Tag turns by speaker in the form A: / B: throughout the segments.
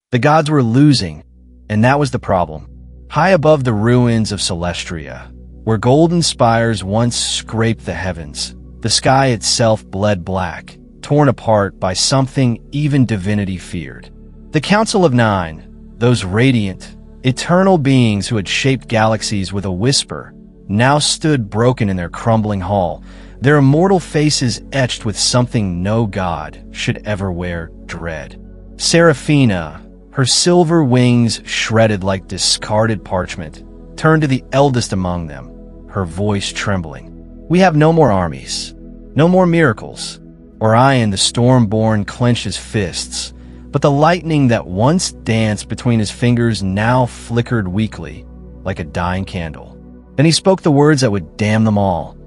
A: The gods were losing, and that was the problem. High above the ruins of Celestria, where golden spires once scraped the heavens, the sky itself bled black, torn apart by something even divinity feared. The Council of Nine, those radiant, eternal beings who had shaped galaxies with a whisper, now stood broken in their crumbling hall, their immortal faces etched with something no god should ever wear: dread. Seraphina, her silver wings shredded like discarded parchment, turned to the eldest among them, her voice trembling. "We have no more armies, no more miracles." Orion, the Stormborn, clenched his fists, but the lightning that once danced between his fingers now flickered weakly, like a dying candle. Then he spoke the words that would damn them all,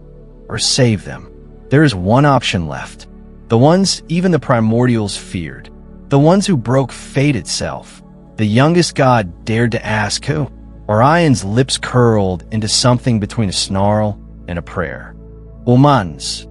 A: or save them. There is one option left. The ones even the primordials feared. The ones who broke fate itself. The youngest god dared to ask who. Orion's lips curled into something between a snarl and a prayer. Humans.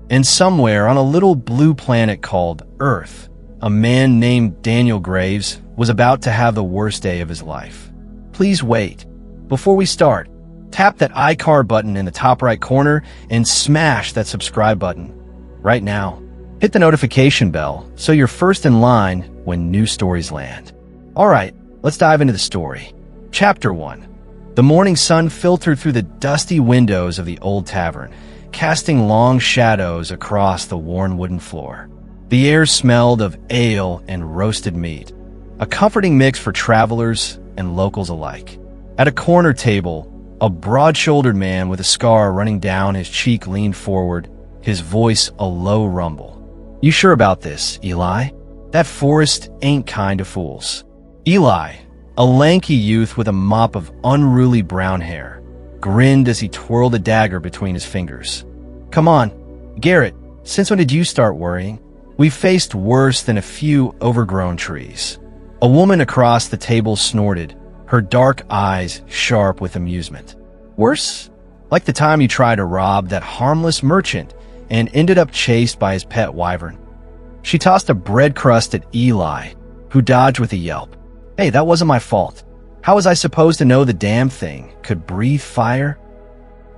A: And somewhere on a little blue planet called Earth, a man named Daniel Graves was about to have the worst day of his life. Please wait. Before we start, tap that iCar button in the top right corner and smash that subscribe button right now. Hit the notification bell so you're first in line when new stories land. All right, let's dive into the story. Chapter 1. The morning sun filtered through the dusty windows of the old tavern, casting long shadows across the worn wooden floor. The air smelled of ale and roasted meat, a comforting mix for travelers and locals alike. At a corner table, a broad-shouldered man with a scar running down his cheek leaned forward, his voice a low rumble. "You sure about this, Eli? That forest ain't kind to fools." Eli, a lanky youth with a mop of unruly brown hair, grinned as he twirled a dagger between his fingers. "Come on, Garrett, since when did you start worrying? We've faced worse than a few overgrown trees." A woman across the table snorted, her dark eyes sharp with amusement. "Worse? Like the time you tried to rob that harmless merchant and ended up chased by his pet wyvern." She tossed a bread crust at Eli, who dodged with a yelp. "Hey, that wasn't my fault. How was I supposed to know the damn thing could breathe fire?"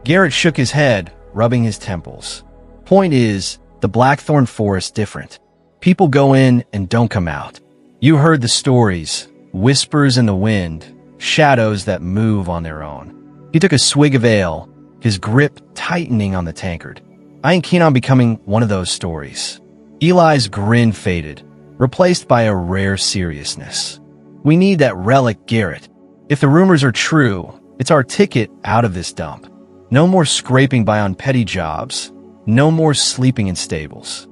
A: Garrett shook his head, rubbing his temples. "Point is, the Blackthorn Forest's different. People go in and don't come out. You heard the stories, whispers in the wind, shadows that move on their own." He took a swig of ale, his grip tightening on the tankard. "I ain't keen on becoming one of those stories." Eli's grin faded, replaced by a rare seriousness. "We need that relic, Garrett. If the rumors are true, it's our ticket out of this dump. No more scraping by on petty jobs. No more sleeping in stables."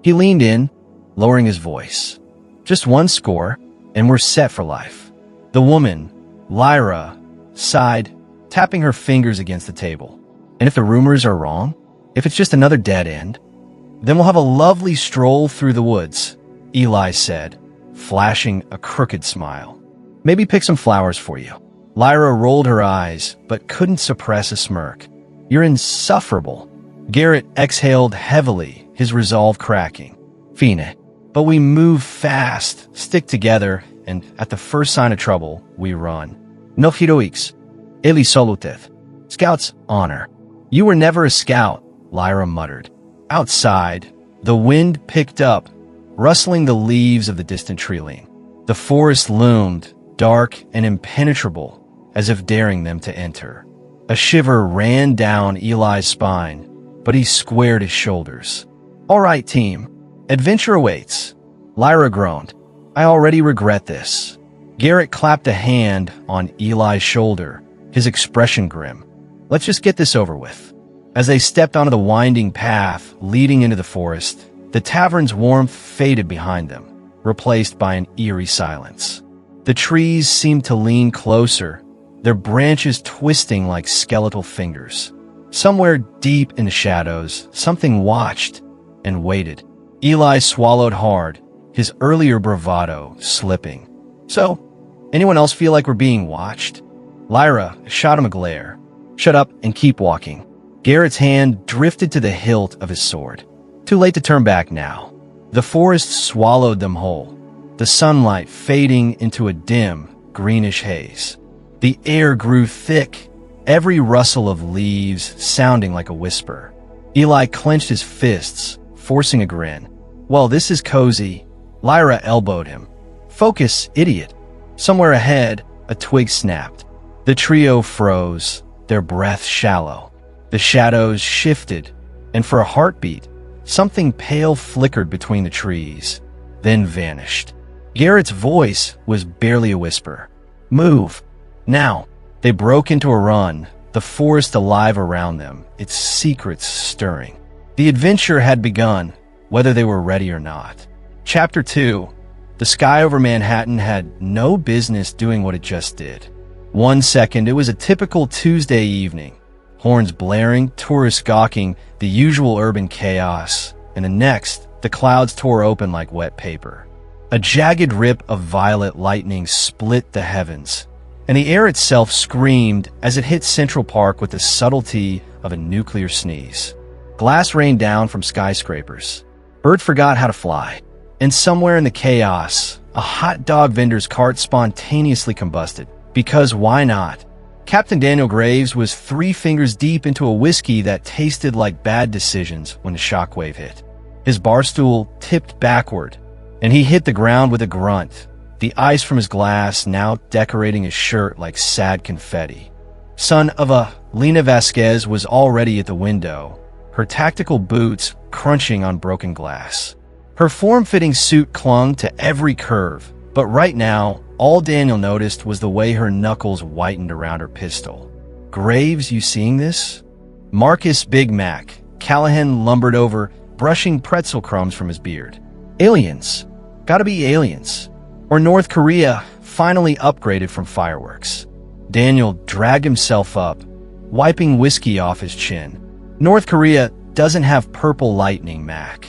A: He leaned in, lowering his voice. "Just one score, and we're set for life." The woman, Lyra, sighed, tapping her fingers against the table. "And if the rumors are wrong? If it's just another dead end? Then we'll have a lovely stroll through the woods," Eli said, flashing a crooked smile. "Maybe pick some flowers for you." Lyra rolled her eyes, but couldn't suppress a smirk. "You're insufferable." Garrett exhaled heavily, his resolve cracking. "Fine. But we move fast, stick together, and at the first sign of trouble, we run. No heroics. Eli soluteth. Scout's honor." "You were never a scout," Lyra muttered. Outside, the wind picked up, rustling the leaves of the distant treeling. The forest loomed, dark and impenetrable, as if daring them to enter. A shiver ran down Eli's spine, but he squared his shoulders. "All right, team. Adventure awaits." Lyra groaned. "I already regret this." Garrett clapped a hand on Eli's shoulder, his expression grim. "Let's just get this over with." As they stepped onto the winding path leading into the forest, the tavern's warmth faded behind them, replaced by an eerie silence. The trees seemed to lean closer, their branches twisting like skeletal fingers. Somewhere deep in the shadows, something watched and waited. Eli swallowed hard, his earlier bravado slipping. "So, anyone else feel like we're being watched?" Lyra shot him a glare. "Shut up and keep walking." Garrett's hand drifted to the hilt of his sword. Too late to turn back now. The forest swallowed them whole. the sunlight fading into a dim, greenish haze. The air grew thick, every rustle of leaves sounding like a whisper. Eli clenched his fists, forcing a grin. "Well, this is cozy." Lyra elbowed him. "Focus, idiot." Somewhere ahead, a twig snapped. The trio froze, their breath shallow. The shadows shifted, and for a heartbeat, something pale flickered between the trees, then vanished. Garrett's voice was barely a whisper. "Move! Now!" They broke into a run, the forest alive around them, its secrets stirring. The adventure had begun, whether they were ready or not. Chapter 2. The sky over Manhattan had no business doing what it just did. 1 second, it was a typical Tuesday evening. Horns blaring, tourists gawking, the usual urban chaos. And the next, the clouds tore open like wet paper. A jagged rip of violet lightning split the heavens, and the air itself screamed as it hit Central Park with the subtlety of a nuclear sneeze. Glass rained down from skyscrapers. Bird forgot how to fly. And somewhere in the chaos, a hot dog vendor's cart spontaneously combusted. Because why not? Captain Daniel Graves was 3 fingers deep into a whiskey that tasted like bad decisions when the shockwave hit. His bar stool tipped backward, and he hit the ground with a grunt, the ice from his glass now decorating his shirt like sad confetti. Son of a Lena Vasquez was already at the window, her tactical boots crunching on broken glass. Her form-fitting suit clung to every curve, but right now, all Daniel noticed was the way her knuckles whitened around her pistol. "Graves, you seeing this?" Marcus Big Mac Callahan lumbered over, brushing pretzel crumbs from his beard. "Aliens. Gotta be aliens. Or North Korea finally upgraded from fireworks." Daniel dragged himself up, wiping whiskey off his chin. "North Korea doesn't have purple lightning, Mac.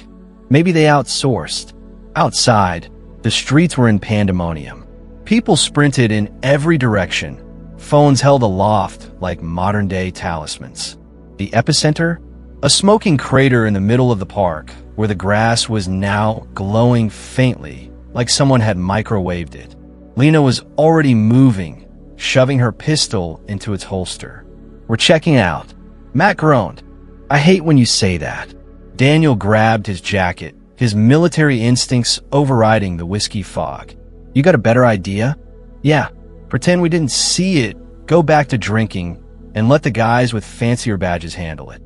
A: Maybe they outsourced." Outside, the streets were in pandemonium. People sprinted in every direction, phones held aloft like modern-day talismans. The epicenter? A smoking crater in the middle of the park, where the grass was now glowing faintly, like someone had microwaved it. Lena was already moving, shoving her pistol into its holster. "We're checking out." Matt groaned. "I hate when you say that." Daniel grabbed his jacket, his military instincts overriding the whiskey fog. "You got a better idea?" "Yeah, pretend we didn't see it, go back to drinking, and let the guys with fancier badges handle it."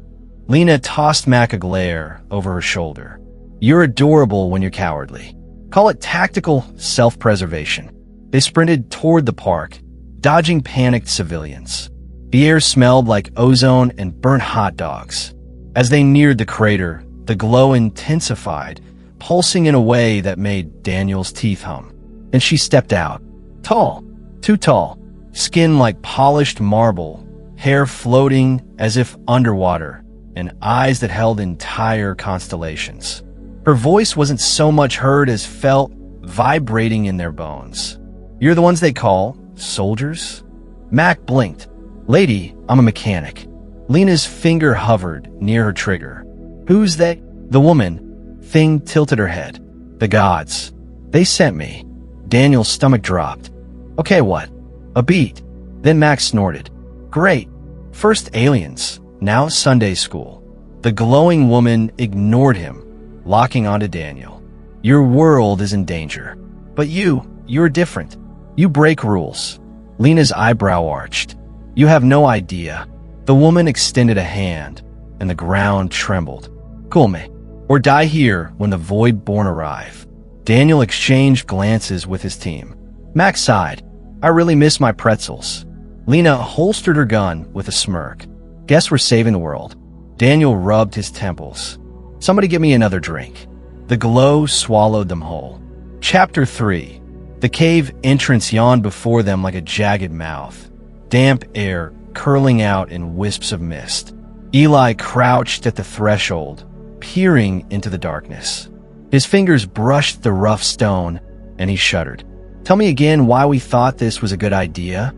A: Lena tossed Mac a glare over her shoulder. "You're adorable when you're cowardly. Call it tactical self-preservation." They sprinted toward the park, dodging panicked civilians. The air smelled like ozone and burnt hot dogs. As they neared the crater, the glow intensified, pulsing in a way that made Daniel's teeth hum. And she stepped out. Tall, too tall, skin like polished marble, hair floating as if underwater, and eyes that held entire constellations. Her voice wasn't so much heard as felt, vibrating in their bones. "You're the ones they call soldiers?" Mac blinked. "Lady, I'm a mechanic." Lena's finger hovered near her trigger. "Who's they?" The woman thing tilted her head. "The gods. They sent me." Daniel's stomach dropped. "Okay, what?" A beat. Then Max snorted. "Great. First aliens, now Sunday school." The glowing woman ignored him, locking onto Daniel. "Your world is in danger. But you're different. You break rules." Lena's eyebrow arched. "You have no idea." The woman extended a hand, and the ground trembled. "Cool me. Or die here when the Void-born arrive." Daniel exchanged glances with his team. Max sighed. "I really miss my pretzels." Lena holstered her gun with a smirk. "Guess we're saving the world." Daniel rubbed his temples. "Somebody give me another drink." The glow swallowed them whole. Chapter 3. The cave entrance yawned before them like a jagged mouth, damp air curling out in wisps of mist. Eli crouched at the threshold, peering into the darkness. His fingers brushed the rough stone, and he shuddered. "Tell me again why we thought this was a good idea?"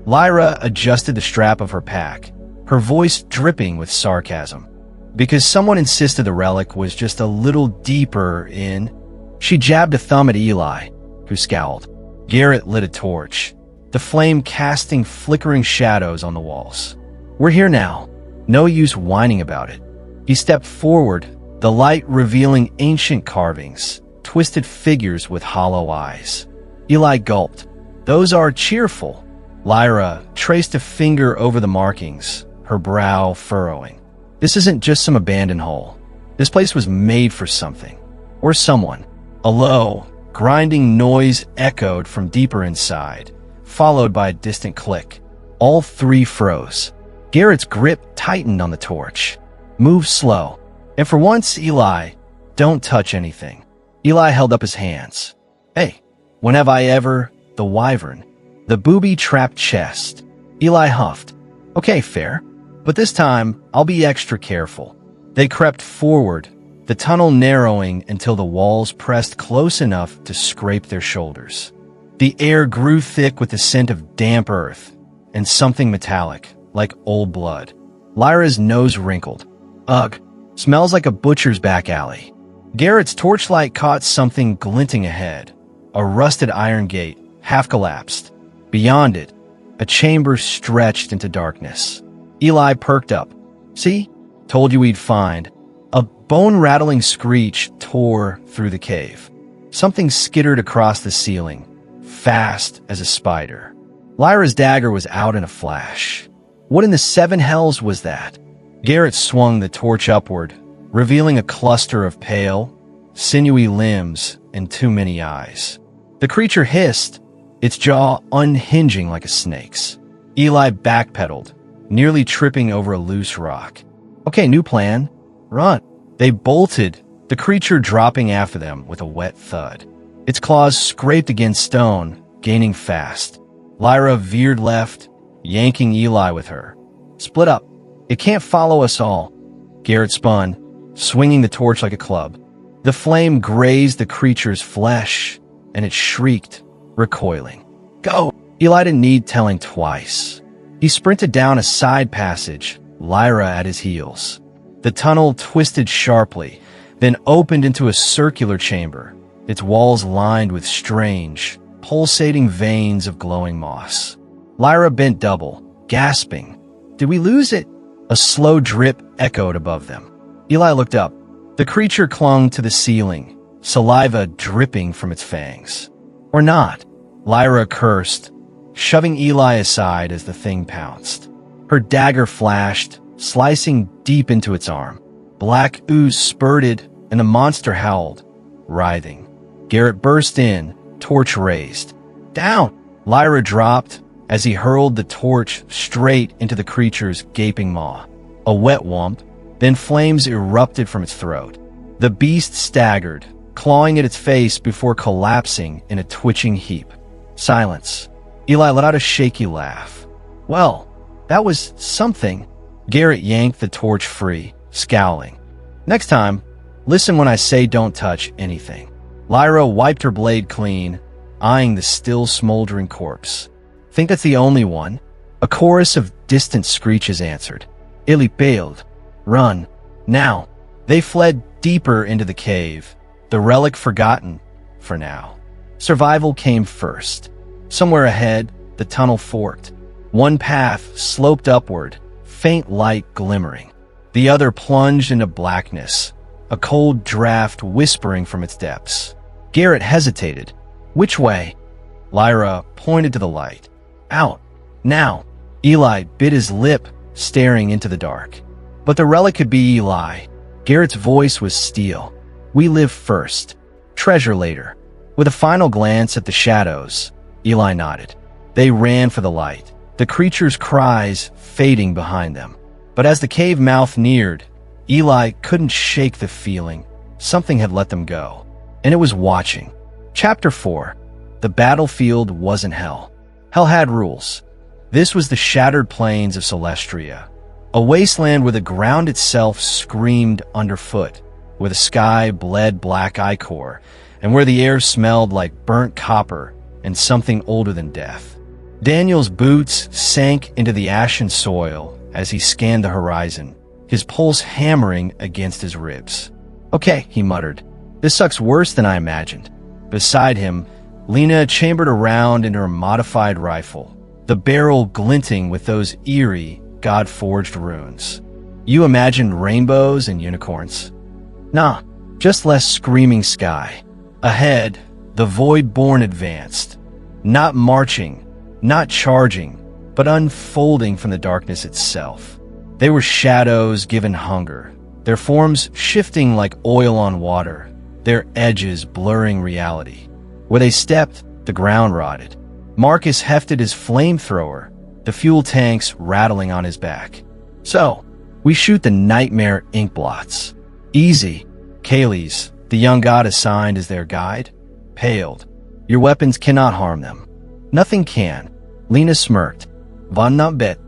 A: Lyra adjusted the strap of her pack, her voice dripping with sarcasm. "Because someone insisted the relic was just a little deeper in." She jabbed a thumb at Eli. who scowled. Garrett lit a torch, the flame casting flickering shadows on the walls. "We're here now. No use whining about it." He stepped forward, the light revealing ancient carvings, twisted figures with hollow eyes. Eli gulped. "Those are cheerful." Lyra traced a finger over the markings, her brow furrowing. "This isn't just some abandoned hole. This place was made for something. Or someone." A low, grinding noise echoed from deeper inside, followed by a distant click. All three froze. Garrett's grip tightened on the torch. "Move slow. And for once, Eli, don't touch anything." Eli held up his hands. "Hey, when have I ever?" The wyvern. The booby-trapped chest. Eli huffed. "Okay, fair. But this time, I'll be extra careful." They crept forward, the tunnel narrowing until the walls pressed close enough to scrape their shoulders. The air grew thick with the scent of damp earth and something metallic, like old blood. Lyra's nose wrinkled. "Ugh, smells like a butcher's back alley." Garrett's torchlight caught something glinting ahead, a rusted iron gate, half collapsed. Beyond it, a chamber stretched into darkness. Eli perked up. "See? Told you we'd find." A bone-rattling screech tore through the cave. Something skittered across the ceiling, fast as a spider. Lyra's dagger was out in a flash. What in the seven hells was that? Garrett swung the torch upward, revealing a cluster of pale, sinewy limbs and too many eyes. The creature hissed, its jaw unhinging like a snake's. Eli backpedaled, nearly tripping over a loose rock. "Okay, new plan. Run." They bolted, the creature dropping after them with a wet thud. Its claws scraped against stone, gaining fast. Lyra veered left, yanking Eli with her. "Split up. It can't follow us all." Garrett spun, swinging the torch like a club. The flame grazed the creature's flesh, and it shrieked, recoiling. "Go!" Eli didn't need telling twice. He sprinted down a side passage, Lyra at his heels. The tunnel twisted sharply, then opened into a circular chamber, its walls lined with strange, pulsating veins of glowing moss. Lyra bent double, gasping. "Did we lose it?" A slow drip echoed above them. Eli looked up. The creature clung to the ceiling, saliva dripping from its fangs. "Or not," Lyra cursed, shoving Eli aside as the thing pounced. Her dagger flashed, slicing deep into its arm. Black ooze spurted, and the monster howled, writhing. Garrett burst in, torch raised. "Down!" Lyra dropped as he hurled the torch straight into the creature's gaping maw. A wet whomp, then flames erupted from its throat. The beast staggered, clawing at its face before collapsing in a twitching heap. Silence. Eli let out a shaky laugh. "Well, that was something." Garrett yanked the torch free, scowling. "Next time, listen when I say don't touch anything." Lyra wiped her blade clean, eyeing the still smoldering corpse. "Think that's the only one?" A chorus of distant screeches answered. "Ili paled. Run. Now." They fled deeper into the cave, the relic forgotten, for now. Survival came first. Somewhere ahead, the tunnel forked. One path sloped upward, faint light glimmering. The other plunged into blackness, a cold draft whispering from its depths. Garrett hesitated. "Which way?" Lyra pointed to the light. "Out. Now." Eli bit his lip, staring into the dark. But the relic could be Eli. Garrett's voice was steel. "We live first. Treasure later." With a final glance at the shadows, Eli nodded. They ran for the light, the creature's cries fading behind them. But as the cave mouth neared, Eli couldn't shake the feeling something had let them go, and it was watching. Chapter 4. The battlefield wasn't hell. Hell had rules. This was the shattered plains of Celestria, a wasteland where the ground itself screamed underfoot, where the sky bled black ichor, and where the air smelled like burnt copper and something older than death. Daniel's boots sank into the ashen soil as he scanned the horizon, his pulse hammering against his ribs. "Okay," he muttered. "This sucks worse than I imagined." Beside him, Lena chambered around in her modified rifle, the barrel glinting with those eerie, God-forged runes. You imagined rainbows and unicorns? Nah, just less screaming sky. Ahead, the Void-born advanced. Not marching, not charging, but unfolding from the darkness itself. They were shadows given hunger, their forms shifting like oil on water, their edges blurring reality. Where they stepped, the ground rotted. Marcus hefted his flamethrower, the fuel tanks rattling on his back. So, we shoot the nightmare ink blots. Easy. Kaylee's, the young god assigned as their guide, paled. Your weapons cannot harm them. Nothing can. Lena smirked. Von not bit.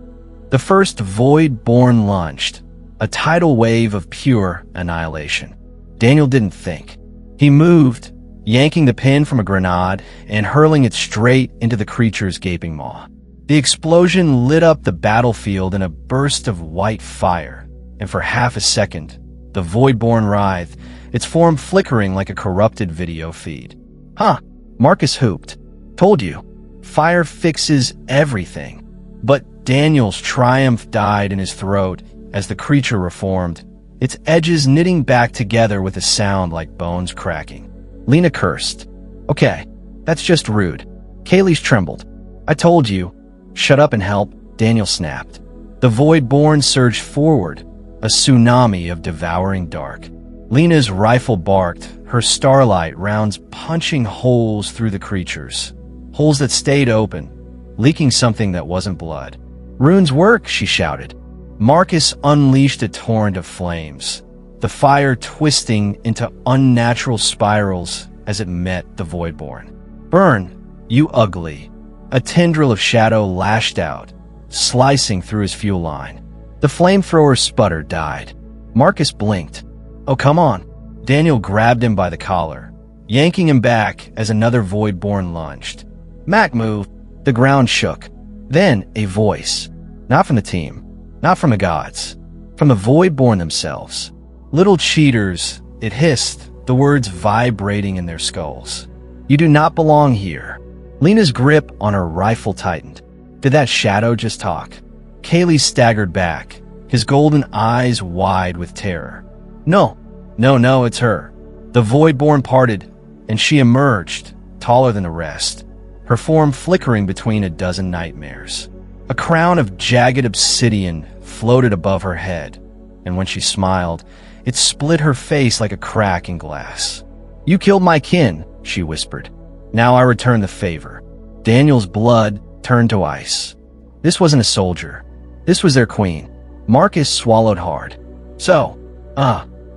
A: The first Void-born launched, a tidal wave of pure annihilation. Daniel didn't think. He moved, yanking the pin from a grenade and hurling it straight into the creature's gaping maw. The explosion lit up the battlefield in a burst of white fire, and for half a second, the Void-born writhed, its form flickering like a corrupted video feed. Huh, Marcus hooped. Told you, fire fixes everything. But Daniel's triumph died in his throat as the creature reformed, its edges knitting back together with a sound like bones cracking. Lena cursed. Okay, that's just rude. Kaylee's trembled. I told you. Shut up and help, Daniel snapped. The Void-born surged forward, a tsunami of devouring dark. Lena's rifle barked, her starlight rounds punching holes through the creatures. Holes that stayed open, leaking something that wasn't blood. Runes work, she shouted. Marcus unleashed a torrent of flames, the fire twisting into unnatural spirals as it met the Void-born. Burn, you ugly. A tendril of shadow lashed out, slicing through his fuel line. The flamethrower sputter died. Marcus blinked. Oh, come on. Daniel grabbed him by the collar, yanking him back as another Void-born lunged. Mac moved. The ground shook. Then a voice. Not from the team. Not from the gods. From the Void-born themselves. Little cheaters, it hissed, the words vibrating in their skulls. You do not belong here. Lena's grip on her rifle tightened. Did that shadow just talk? Kaylee staggered back, his golden eyes wide with terror. No, it's her. The Void-born parted, and she emerged, taller than the rest, her form flickering between a dozen nightmares. A crown of jagged obsidian floated above her head, and when she smiled, it split her face like a crack in glass. You killed my kin, she whispered. Now I return the favor. Daniel's blood turned to ice. This wasn't a soldier. This was their queen. Marcus swallowed hard. So,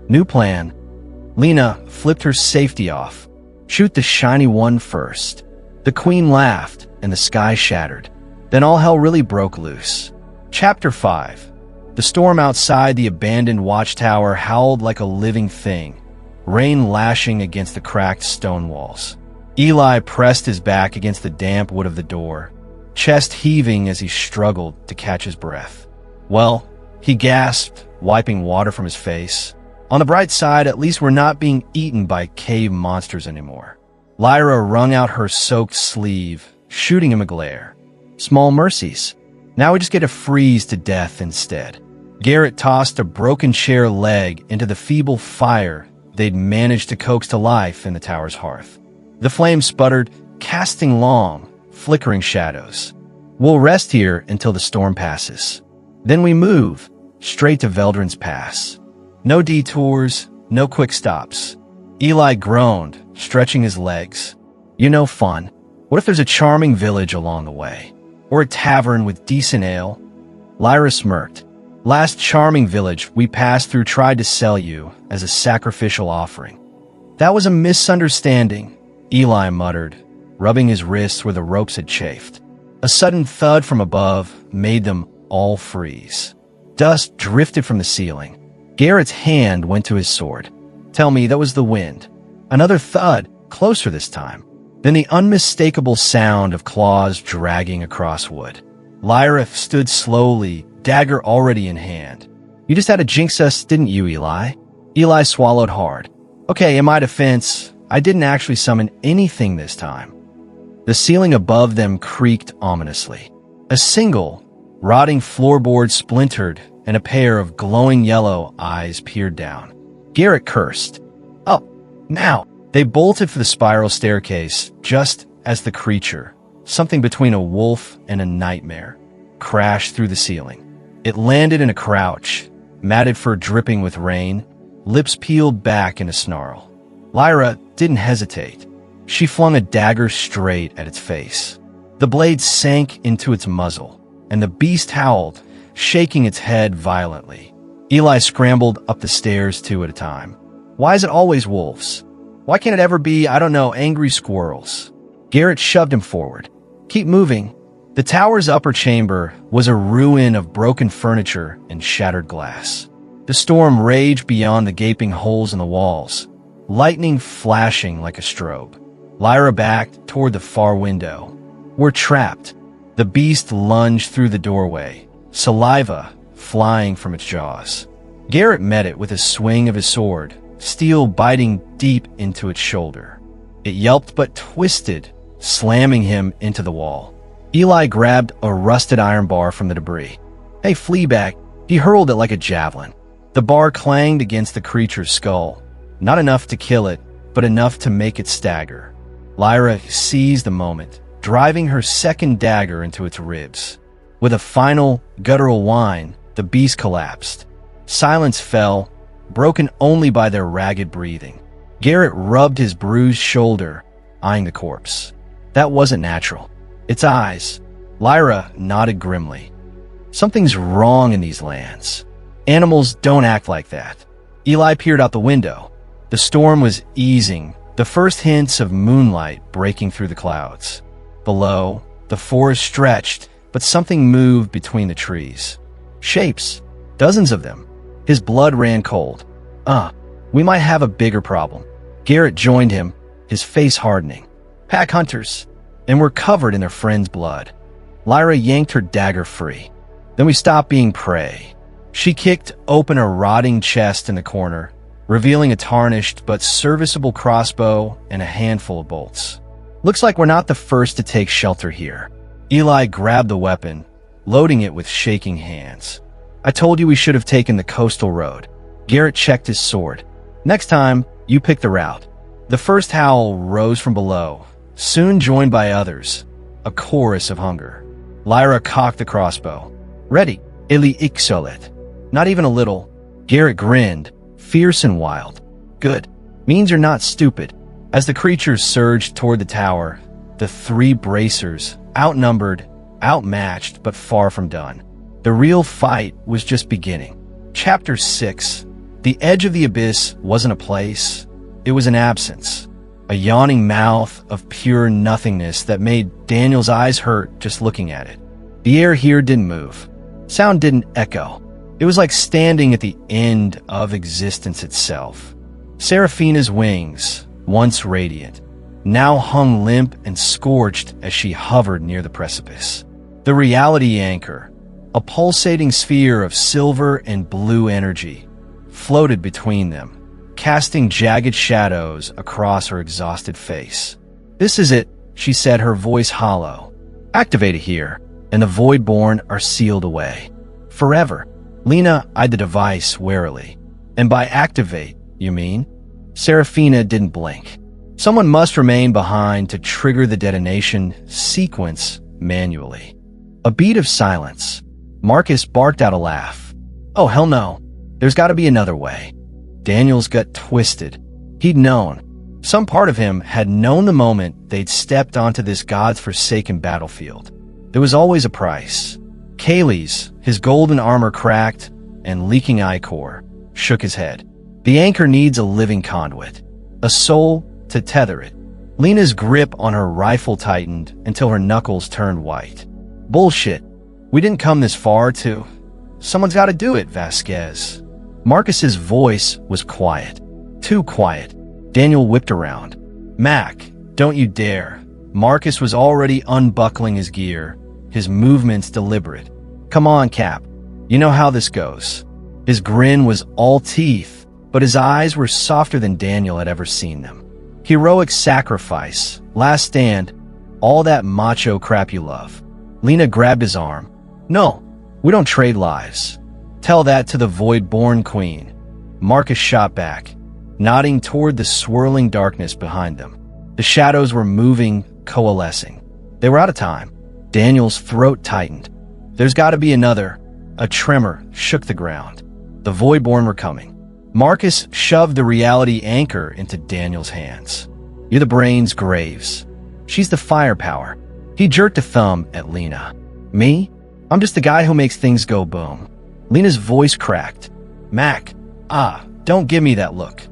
A: new plan. Lena flipped her safety off. Shoot the shiny one first. The queen laughed, and the sky shattered. Then all hell really broke loose. Chapter 5. The storm outside the abandoned watchtower howled like a living thing, rain lashing against the cracked stone walls. Eli pressed his back against the damp wood of the door, chest heaving as he struggled to catch his breath. Well, he gasped, wiping water from his face. On the bright side, at least we're not being eaten by cave monsters anymore. Lyra wrung out her soaked sleeve, shooting him a glare. Small mercies. Now we just get to freeze to death instead. Garrett tossed a broken chair leg into the feeble fire they'd managed to coax to life in the tower's hearth. The flame sputtered, casting long, flickering shadows. We'll rest here until the storm passes. Then we move, straight to Veldrin's Pass. No detours, no quick stops. Eli groaned, stretching his legs. You know fun. What if there's a charming village along the way? Or a tavern with decent ale? Lyra smirked. Last charming village we passed through tried to sell you as a sacrificial offering. That was a misunderstanding, Eli muttered, rubbing his wrists where the ropes had chafed. A sudden thud from above made them all freeze. Dust drifted from the ceiling. Garrett's hand went to his sword. Tell me that was the wind. Another thud, closer this time. Then the unmistakable sound of claws dragging across wood. Lyra stood slowly, dagger already in hand. You just had to jinx us, didn't you, Eli? Eli swallowed hard. Okay, in my defense, I didn't actually summon anything this time. The ceiling above them creaked ominously. A single, rotting floorboard splintered, and a pair of glowing yellow eyes peered down. Garrett cursed. "Up! Now!" They bolted for the spiral staircase just as the creature, something between a wolf and a nightmare, crashed through the ceiling. It landed in a crouch, matted fur dripping with rain, lips peeled back in a snarl. Lyra didn't hesitate. She flung a dagger straight at its face. The blade sank into its muzzle, and the beast howled, shaking its head violently. Eli scrambled up the stairs two at a time. Why is it always wolves? Why can't it ever be, I don't know, angry squirrels? Garrett shoved him forward. Keep moving. The tower's upper chamber was a ruin of broken furniture and shattered glass. The storm raged beyond the gaping holes in the walls, lightning flashing like a strobe. Lyra backed toward the far window. We're trapped. The beast lunged through the doorway, saliva flying from its jaws. Garrett met it with a swing of his sword, steel biting deep into its shoulder. It yelped but twisted, slamming him into the wall. Eli grabbed a rusted iron bar from the debris. "Hey, Fleabag!" He hurled it like a javelin. The bar clanged against the creature's skull, not enough to kill it, but enough to make it stagger. Lyra seized the moment, driving her second dagger into its ribs. With a final, guttural whine, the beast collapsed. Silence fell, broken only by their ragged breathing. Garrett rubbed his bruised shoulder, eyeing the corpse. That wasn't natural. Its eyes. Lyra nodded grimly. Something's wrong in these lands. Animals don't act like that. Eli peered out the window. The storm was easing, the first hints of moonlight breaking through the clouds. Below, the forest stretched, but something moved between the trees. Shapes. Dozens of them. His blood ran cold. We might have a bigger problem. Garrett joined him, his face hardening. Pack hunters. And we're covered in their friend's blood. Lyra yanked her dagger free. Then we stopped being prey. She kicked open a rotting chest in the corner, revealing a tarnished but serviceable crossbow and a handful of bolts. Looks like we're not the first to take shelter here. Eli grabbed the weapon, loading it with shaking hands. I told you we should have taken the coastal road. Garrett checked his sword. Next time, you pick the route. The first howl rose from below, soon joined by others, a chorus of hunger. Lyra cocked the crossbow. Ready, Ili Ixolet. Not even a little. Garrett grinned, fierce and wild. Good. Means you're not stupid. As the creatures surged toward the tower, the three bracers, outnumbered, outmatched, but far from done. The real fight was just beginning. Chapter 6. The edge of the abyss wasn't a place. It was an absence. A yawning mouth of pure nothingness that made Daniel's eyes hurt just looking at it. The air here didn't move. Sound didn't echo. It was like standing at the end of existence itself. Seraphina's wings, once radiant, now hung limp and scorched as she hovered near the precipice. The reality anchor, a pulsating sphere of silver and blue energy, floated between them, casting jagged shadows across her exhausted face. This is it, she said, her voice hollow. Activate it here, and the Voidborn are sealed away. Forever. Lena eyed the device warily. And by activate, you mean? Seraphina didn't blink. Someone must remain behind to trigger the detonation sequence manually. A beat of silence. Marcus barked out a laugh. Oh, hell no. There's got to be another way. Daniel's gut twisted. He'd known. Some part of him had known the moment they'd stepped onto this god's-forsaken battlefield. There was always a price. Kaylee's, his golden armor cracked, and leaking ichor, shook his head. The anchor needs a living conduit, a soul to tether it. Lena's grip on her rifle tightened until her knuckles turned white. Bullshit. We didn't come this far to... Someone's got to do it, Vasquez. Marcus's voice was quiet. Too quiet. Daniel whipped around. Mac, don't you dare. Marcus was already unbuckling his gear, his movements deliberate. Come on, Cap. You know how this goes. His grin was all teeth, but his eyes were softer than Daniel had ever seen them. Heroic sacrifice, last stand, All that macho crap you love. Lena grabbed his arm. No, we don't trade lives. Tell that to the Void-born Queen. Marcus shot back, nodding toward the swirling darkness behind them. The shadows were moving, coalescing. They were out of time. Daniel's throat tightened. There's got to be another. A tremor shook the ground. The Voidborn were coming. Marcus shoved the reality anchor into Daniel's hands. You're the brain's Graves. She's the firepower. He jerked a thumb at Lena. Me? I'm just the guy who makes things go boom. Lena's voice cracked. Mac, don't give me that look.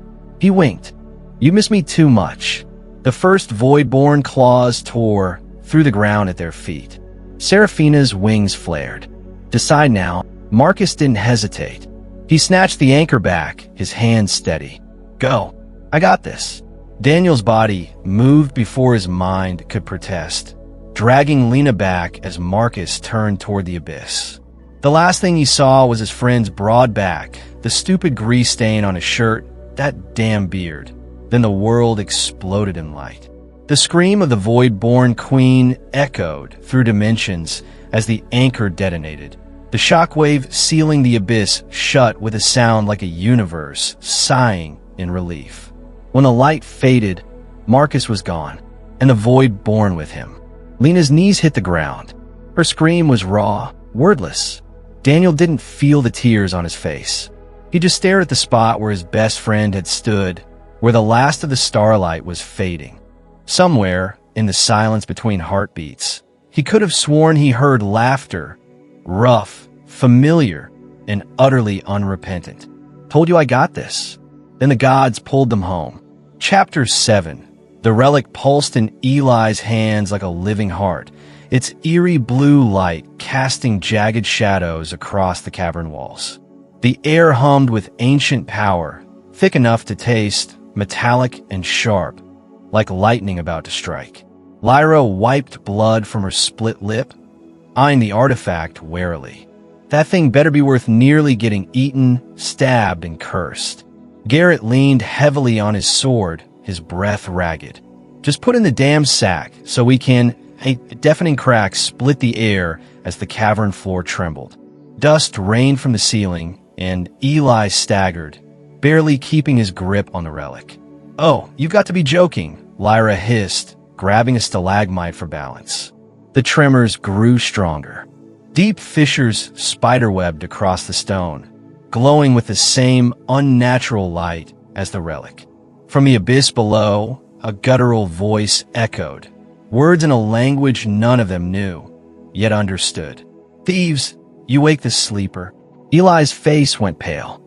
A: He winked. You miss me too much. The first Voidborn claws tore through the ground at their feet. Seraphina's wings flared. Decide now. Marcus didn't hesitate. He snatched the anchor back, his hand steady. Go. I got this. Daniel's body moved before his mind could protest, dragging Lena back as Marcus turned toward the abyss. The last thing he saw was his friend's broad back, the stupid grease stain on his shirt, that damn beard. Then the world exploded in light. The scream of the Void-born Queen echoed through dimensions as the anchor detonated. The shockwave sealing the abyss shut with a sound like a universe sighing in relief. When the light faded, Marcus was gone, and the Void-born with him. Lena's knees hit the ground. Her scream was raw, wordless. Daniel didn't feel the tears on his face. He just stared at the spot where his best friend had stood, where the last of the starlight was fading. Somewhere, in the silence between heartbeats, he could have sworn he heard laughter, rough, familiar, and utterly unrepentant. Told you I got this. Then the gods pulled them home. Chapter 7. The relic pulsed in Eli's hands like a living heart, its eerie blue light casting jagged shadows across the cavern walls. The air hummed with ancient power, thick enough to taste metallic and sharp, like lightning about to strike. Lyra wiped blood from her split lip, eyeing the artifact warily. That thing better be worth nearly getting eaten, stabbed, and cursed. Garrett leaned heavily on his sword, his breath ragged. Just put in the damn sack so we can... A deafening crack split the air as the cavern floor trembled. Dust rained from the ceiling, and Eli staggered, barely keeping his grip on the relic. Oh, you've got to be joking, Lyra hissed, grabbing a stalagmite for balance. The tremors grew stronger. Deep fissures spiderwebbed across the stone, glowing with the same unnatural light as the relic. From the abyss below, a guttural voice echoed, words in a language none of them knew, yet understood. Thieves, you wake the sleeper. Eli's face went pale.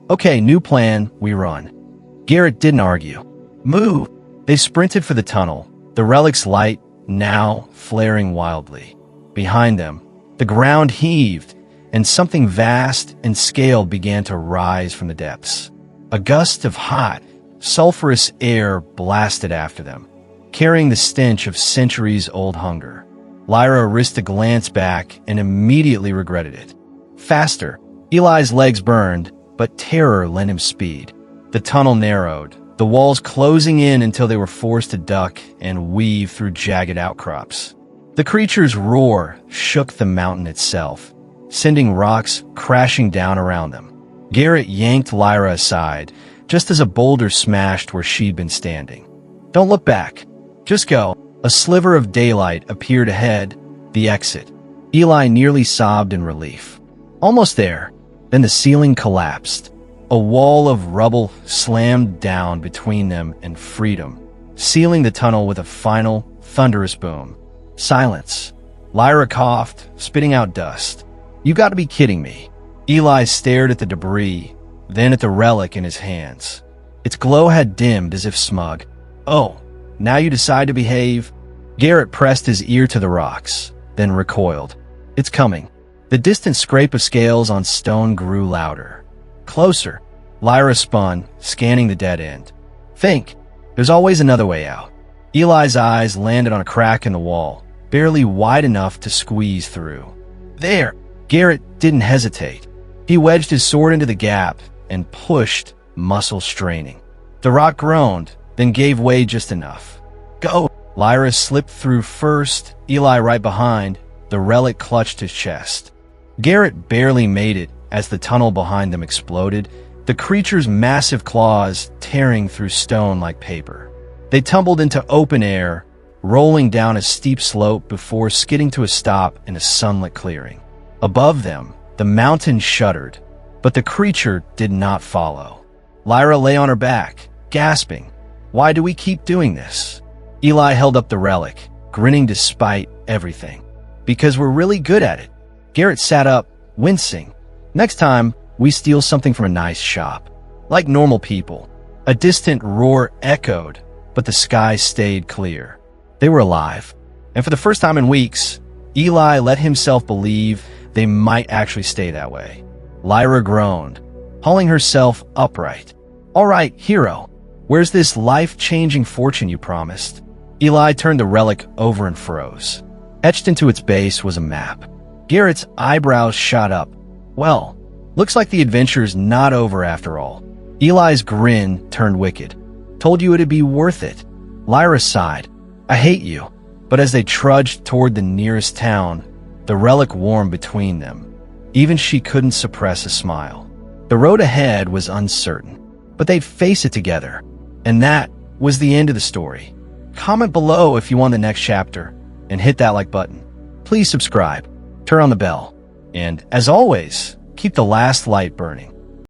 A: Okay, new plan, we run. Garrett didn't argue. Move! They sprinted for the tunnel, the relic's light now flaring wildly. Behind them, the ground heaved, and something vast and scaled began to rise from the depths. A gust of hot, sulfurous air blasted after them, carrying the stench of centuries-old hunger. Lyra risked a glance back and immediately regretted it. Faster. Eli's legs burned, but terror lent him speed. The tunnel narrowed, the walls closing in until they were forced to duck and weave through jagged outcrops. The creature's roar shook the mountain itself, sending rocks crashing down around them. Garrett yanked Lyra aside, just as a boulder smashed where she'd been standing. Don't look back. Just go. A sliver of daylight appeared ahead, the exit. Eli nearly sobbed in relief. Almost there. Then the ceiling collapsed. A wall of rubble slammed down between them and freedom, sealing the tunnel with a final, thunderous boom. Silence. Lyra coughed, spitting out dust. You got to be kidding me. Eli stared at the debris, then at the relic in his hands. Its glow had dimmed as if smug. Oh, now you decide to behave? Garrett pressed his ear to the rocks, then recoiled. It's coming. The distant scrape of scales on stone grew louder. Closer. Lyra spun, scanning the dead end. Think. There's always another way out. Eli's eyes landed on a crack in the wall, barely wide enough to squeeze through. There! Garrett didn't hesitate. He wedged his sword into the gap and pushed, muscle straining. The rock groaned, then gave way just enough. Go! Lyra slipped through first, Eli right behind. The relic clutched his chest. Garrett barely made it as the tunnel behind them exploded, the creature's massive claws tearing through stone like paper. They tumbled into open air, rolling down a steep slope before skidding to a stop in a sunlit clearing. Above them, the mountain shuddered, but the creature did not follow. Lyra lay on her back, gasping. Why do we keep doing this? Eli held up the relic, grinning despite everything. Because we're really good at it. Garrett sat up, wincing. Next time, we steal something from a nice shop. Like normal people. A distant roar echoed, but the sky stayed clear. They were alive. And for the first time in weeks, Eli let himself believe they might actually stay that way. Lyra groaned, hauling herself upright. All right, hero. Where's this life-changing fortune you promised? Eli turned the relic over and froze. Etched into its base was a map. Garrett's eyebrows shot up. Well, looks like the adventure's not over after all. Eli's grin turned wicked. Told you it'd be worth it. Lyra sighed. I hate you. But as they trudged toward the nearest town, the relic warmed between them. Even she couldn't suppress a smile. The road ahead was uncertain, but they'd face it together. And that was the end of the story. Comment below if you want the next chapter, and hit that like button. Please subscribe, turn on the bell, and as always, keep the last light burning.